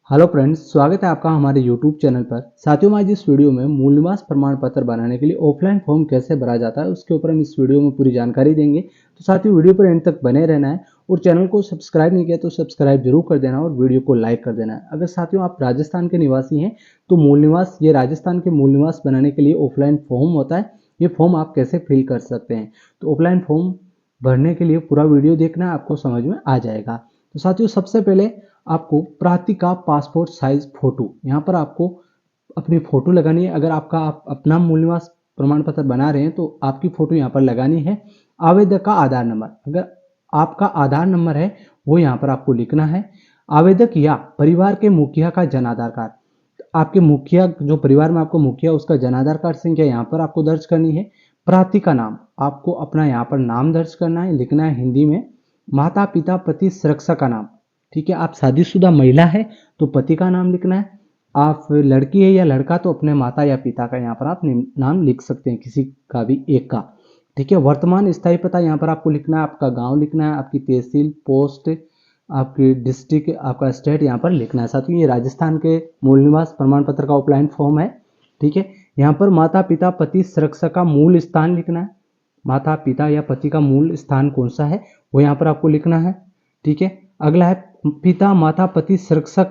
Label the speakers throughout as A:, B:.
A: Hello friends, स्वागत है आपका हमारे यूट्यूब चैनल पर। साथियों, मैं आज इस वीडियो में मूल निवास प्रमाण पत्र बनाने के लिए ऑफलाइन फॉर्म कैसे भरा जाता है उसके ऊपर हम इस वीडियो में पूरी जानकारी देंगे। तो साथियों, वीडियो पर एंड तक बने रहना है और चैनल को सब्सक्राइब नहीं किया तो सब्सक्राइब जरूर कर देना और वीडियो को लाइक कर देना है। अगर साथियों आप राजस्थान के निवासी हैं तो मूल निवास, ये राजस्थान के मूल निवास बनाने के लिए ऑफलाइन फॉर्म होता है। ये फॉर्म आप कैसे फिल कर सकते हैं, तो ऑफलाइन फॉर्म भरने के लिए पूरा वीडियो देखना, आपको समझ में आ जाएगा। तो साथियों, सबसे पहले आपको प्राप्ति का पासपोर्ट साइज फोटो, यहाँ पर आपको अपनी फोटो लगानी है। अगर आप अपना मूल निवास प्रमाण पत्र बना रहे हैं तो आपकी फोटो यहाँ पर लगानी है। आवेदक का आधार नंबर, अगर आपका आधार नंबर है वो यहाँ पर आपको लिखना है। आवेदक या परिवार के मुखिया का जन आधार कार्ड, आपके मुखिया, जो परिवार में आपको मुखिया, उसका जन आधार कार्ड संख्या यहाँ पर आपको दर्ज करनी है। प्रार्थी का नाम, आपको अपना यहाँ पर नाम दर्ज करना है, लिखना है हिंदी में। माता पिता पति सुरक्षा का नाम, ठीक है, आप शादीशुदा महिला है तो पति का नाम लिखना है। आप लड़की है या लड़का तो अपने माता या पिता का यहाँ पर आप नाम लिख सकते हैं, किसी का भी एक का, ठीक है। वर्तमान स्थायी पता यहाँ पर आपको लिखना है, आपका गांव लिखना है, आपकी तहसील, पोस्ट, आपकी डिस्ट्रिक्ट, आपका स्टेट यहाँ पर लिखना है। साथियों, ये राजस्थान के मूल निवास प्रमाण पत्र का ऑफलाइन फॉर्म है, ठीक है। यहाँ पर माता पिता पति सुरक्षा का मूल स्थान लिखना है। माता पिता या पति का मूल स्थान कौन सा है वो यहाँ पर आपको लिखना है, ठीक है। अगला है पिता माता पति संरक्षक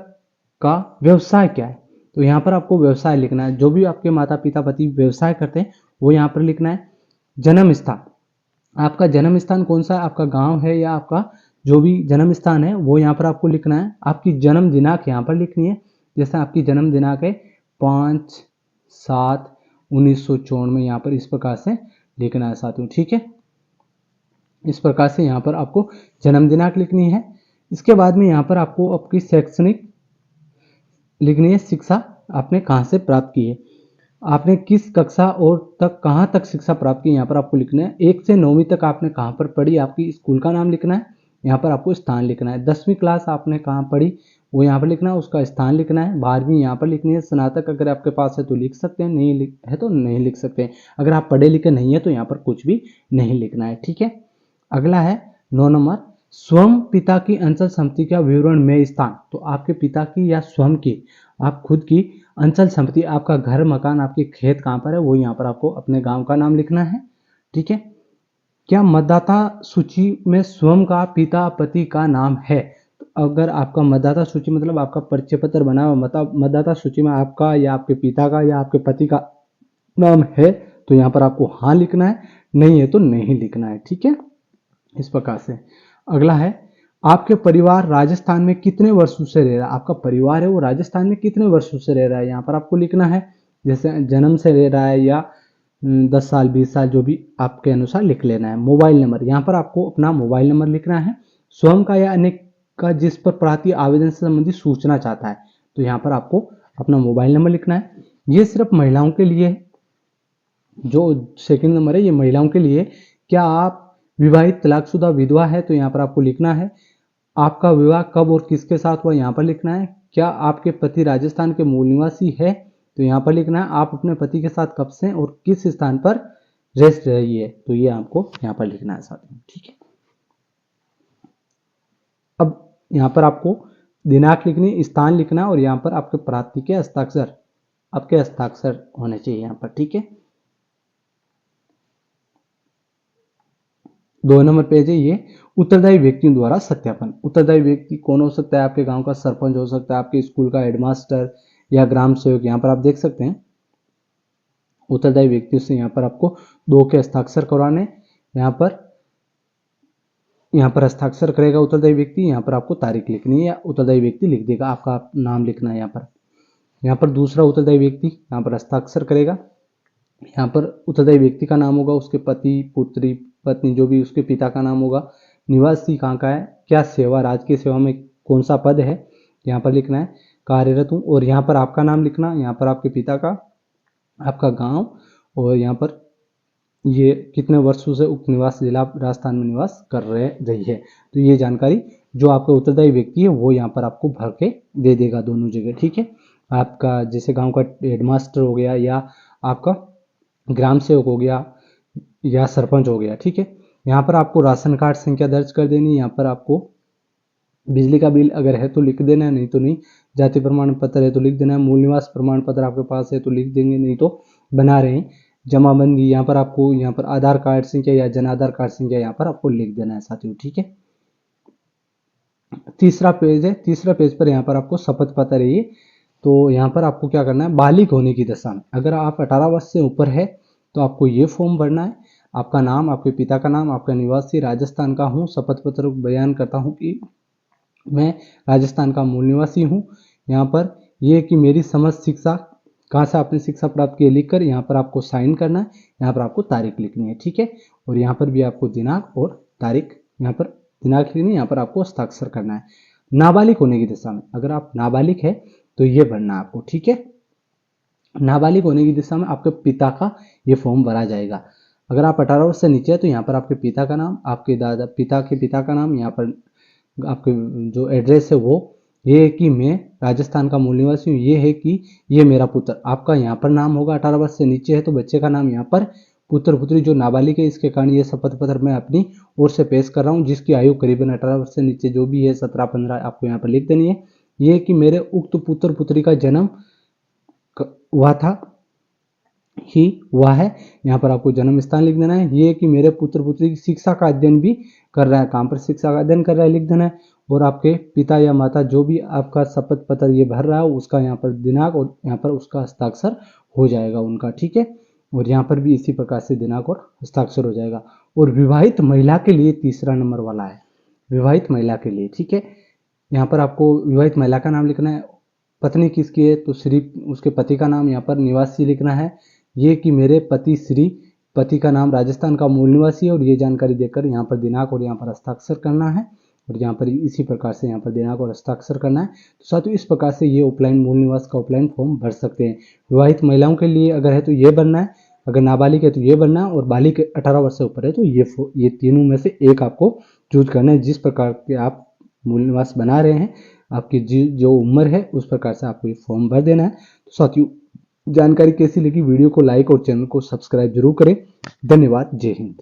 A: का व्यवसाय क्या है, तो यहाँ पर आपको व्यवसाय लिखना है। जो भी आपके माता पिता पति व्यवसाय करते हैं वो यहाँ पर लिखना है। जन्म स्थान, आपका जन्म स्थान कौन सा है, आपका गांव है या आपका जो भी जन्म स्थान है वो यहाँ पर आपको लिखना है। आपकी जन्म दिनांक यहाँ पर लिखनी है, जैसे आपकी जन्म दिनांक है 5/7/1994, यहाँ पर इस प्रकार से लिखना है साथियों, ठीक है। इस प्रकार से यहाँ पर आपको जन्म दिनांक लिखनी है। इसके बाद में यहाँ पर आपको आपकी शैक्षणिक लिखनी है, शिक्षा आपने कहाँ से प्राप्त की है, आपने किस कक्षा और तक कहाँ तक शिक्षा प्राप्त की, यहाँ पर आपको लिखना है। 1 से 9वीं तक आपने कहाँ पर पढ़ी, आपकी स्कूल का नाम लिखना है, यहाँ पर आपको स्थान लिखना है। 10वीं क्लास आपने कहाँ पढ़ी वो यहाँ पर लिखना है, उसका स्थान लिखना है। 12वीं यहाँ पर लिखनी है। स्नातक अगर आपके पास है तो लिख सकते हैं, नहीं है तो नहीं लिख सकते हैं। अगर आप पढ़े लिखे नहीं है तो यहाँ पर कुछ भी नहीं लिखना है, ठीक है। अगला है 9 नंबर, स्वयं पिता की अंचल संपत्ति का विवरण में स्थान, तो आपके पिता की या स्वयं की, आप खुद की अंचल संपत्ति, आपका घर मकान, आपके खेत कहाँ पर है वो यहाँ पर आपको अपने गांव का नाम लिखना है, ठीक है। क्या मतदाता सूची में स्वयं का पिता पति का नाम है, तो अगर आपका मतदाता सूची मतलब आपका परिचय पत्र बना हुआ मतदाता सूची में आपका या आपके पिता का या आपके पति का नाम है तो यहाँ पर आपको हाँ लिखना है, नहीं है तो नहीं लिखना है, ठीक है। इस प्रकार से अगला है, आपके परिवार राजस्थान में कितने वर्षों से रह रहा है, आपका परिवार है वो राजस्थान में कितने वर्षों से रह रहा है, यहाँ पर आपको लिखना है। जैसे जन्म से रह रहा है या 10 साल 20 साल, जो भी आपके अनुसार लिख लेना है। मोबाइल नंबर, यहाँ पर आपको अपना मोबाइल नंबर लिखना है। स्वयं का या अन्य का जिस पर प्रार्थी आवेदन से संबंधित सूचना चाहता है तो यहाँ पर आपको अपना मोबाइल नंबर लिखना है। ये सिर्फ महिलाओं के लिए है, जो सेकंड नंबर है ये महिलाओं के लिए। क्या आप विवाहित तलाकशुदा विधवा है तो यहाँ पर आपको लिखना है। आपका विवाह कब और किसके साथ हुआ यहाँ पर लिखना है। क्या आपके पति राजस्थान के मूल निवासी है तो यहाँ पर लिखना है। आप अपने पति के साथ कब से और किस स्थान पर रह रही है तो ये आपको यहाँ पर लिखना है साथियों, ठीक है। अब यहाँ पर आपको दिनांक लिखनी, स्थान लिखना और यहाँ पर आपके प्रार्थी के हस्ताक्षर, आपके हस्ताक्षर होने चाहिए यहाँ पर, ठीक है। 2 नंबर पेज है ये, उत्तरदायी व्यक्तियों द्वारा सत्यापन। उत्तरदायी व्यक्ति कौन हो सकता है, आपके गांव का सरपंच हो सकता है, आपके स्कूल का हेडमास्टर या ग्राम सेवक, यहाँ पर आप देख सकते हैं। उत्तरदायी व्यक्ति से यहाँ पर आपको 2 के हस्ताक्षर करवाने, यहाँ पर हस्ताक्षर करेगा उत्तरदायी व्यक्ति, यहाँ पर आपको तारीख लिखनी है या उत्तरदायी व्यक्ति लिख देगा, आपका नाम लिखना है यहाँ पर दूसरा उत्तरदायी व्यक्ति यहाँ पर हस्ताक्षर करेगा। यहाँ पर उत्तरदायी व्यक्ति का नाम होगा, उसके पति पुत्री पत्नी जो भी उसके पिता का नाम होगा, निवासी कहाँ का है, क्या सेवा, राजकीय सेवा में कौन सा पद है यहाँ पर लिखना है, कार्यरत हूँ, और यहाँ पर आपका नाम लिखना, यहाँ पर आपके पिता का, आपका गांव, और यहाँ पर ये कितने वर्षों से उप निवास जिला राजस्थान में निवास कर रही है। तो ये जानकारी जो आपका उत्तरदायी व्यक्ति है वो यहाँ पर आपको भर के दे देगा दोनों जगह, ठीक है। आपका जैसे गांव का हेडमास्टर हो गया या आपका ग्राम सेवक हो गया या सरपंच हो गया, ठीक है। यहाँ पर आपको राशन कार्ड संख्या दर्ज कर देनी, यहाँ पर आपको बिजली का बिल अगर है तो लिख देना है, नहीं तो नहीं। जाति प्रमाण पत्र है तो लिख देना है। मूल निवास प्रमाण पत्र आपके पास है तो लिख देंगे, नहीं तो बना रहे हैं। जमाबंदी यहाँ पर आपको यहाँ पर आधार कार्ड संख्या या जन आधार कार्ड संख्या यहाँ पर आपको लिख देना है साथियों, ठीक है। तीसरा पेज है, तीसरा पेज पर यहाँ पर आपको शपथ पत्र है ये। तो यहाँ पर आपको क्या करना है, बालिग होने की दशा में अगर आप 18 वर्ष से ऊपर है तो आपको ये फॉर्म भरना है। आपका नाम, आपके पिता का नाम, आपका निवासी राजस्थान का हूँ, शपथ पत्र बयान करता हूँ कि मैं राजस्थान का मूल निवासी हूँ। यहाँ पर ये कि मेरी समस्त शिक्षा, कहाँ से आपने शिक्षा प्राप्त की लिखकर यहाँ पर आपको साइन करना है। यहाँ पर आपको तारीख लिखनी है, ठीक है। और यहाँ पर भी आपको दिनांक और तारीख, यहाँ पर दिनांक लिखनी है, यहाँ पर आपको हस्ताक्षर करना है। नाबालिग होने की दशा में अगर आप नाबालिग है तो ये भरना है आपको, ठीक है। नाबालिग होने की दिशा में आपके पिता का ये फॉर्म भरा जाएगा। अगर आप 18 वर्ष से नीचे है तो यहाँ पर आपके पिता का नाम, आपके दादा पिता के पिता का नाम, यहाँ पर आपके जो एड्रेस है वो ये है कि मैं राजस्थान का मूल निवासी हूँ, ये है कि ये मेरा पुत्र, आपका यहाँ पर नाम होगा। 18 वर्ष से नीचे है तो बच्चे का नाम यहाँ पर, पुत्र पुत्री जो नाबालिग है इसके कारण ये शपथ पत्र मैं अपनी ओर से पेश कर रहा हूँ, जिसकी आयु करीबन 18 वर्ष से नीचे जो भी है 17-15 आपको यहाँ पर लिख देनी है। ये कि मेरे उक्त पुत्र पुत्री का जन्म हुआ था ही हुआ है, यहाँ पर आपको जन्म स्थान लिख देना है। ये कि मेरे पुत्र पुत्री की शिक्षा का अध्ययन भी कर रहा है, कहाँ पर शिक्षा का अध्ययन कर रहा है लिख देना है। और आपके पिता या माता जो भी आपका शपथ पत्र ये भर रहा है उसका यहाँ पर दिनांक और यहाँ पर उसका हस्ताक्षर हो जाएगा उनका, ठीक है। और यहाँ पर भी इसी प्रकार से दिनांक और हस्ताक्षर हो जाएगा। और विवाहित महिला के लिए तीसरा नंबर वाला है, विवाहित महिला के लिए, ठीक है। यहाँ पर आपको विवाहित महिला का नाम लिखना है। पत्नी किसकी है तो श्री, उसके पति का नाम यहाँ पर निवासी लिखना है। ये कि मेरे पति श्री, पति का नाम राजस्थान का मूल निवासी है, और ये जानकारी देकर यहाँ पर दिनांक और यहाँ पर हस्ताक्षर करना है। और यहाँ पर इसी प्रकार से यहाँ पर दिनांक और हस्ताक्षर करना है। तो साथियों इस प्रकार से ये ऑफलाइन मूल निवास का ऑफलाइन फॉर्म भर सकते हैं। विवाहित महिलाओं के लिए अगर है तो ये भरना है, अगर नाबालिग है तो ये भरना है, और बालिग 18 वर्ष से ऊपर है तो ये तीनों में से एक आपको चूज करना है। जिस प्रकार के आप मूल निवास बना रहे हैं, आपकी जो उम्र है उस प्रकार से आपको ये फॉर्म भर देना है। तो साथियों जानकारी कैसी लगी, वीडियो को लाइक और चैनल को सब्सक्राइब जरूर करें। धन्यवाद। जय हिंद।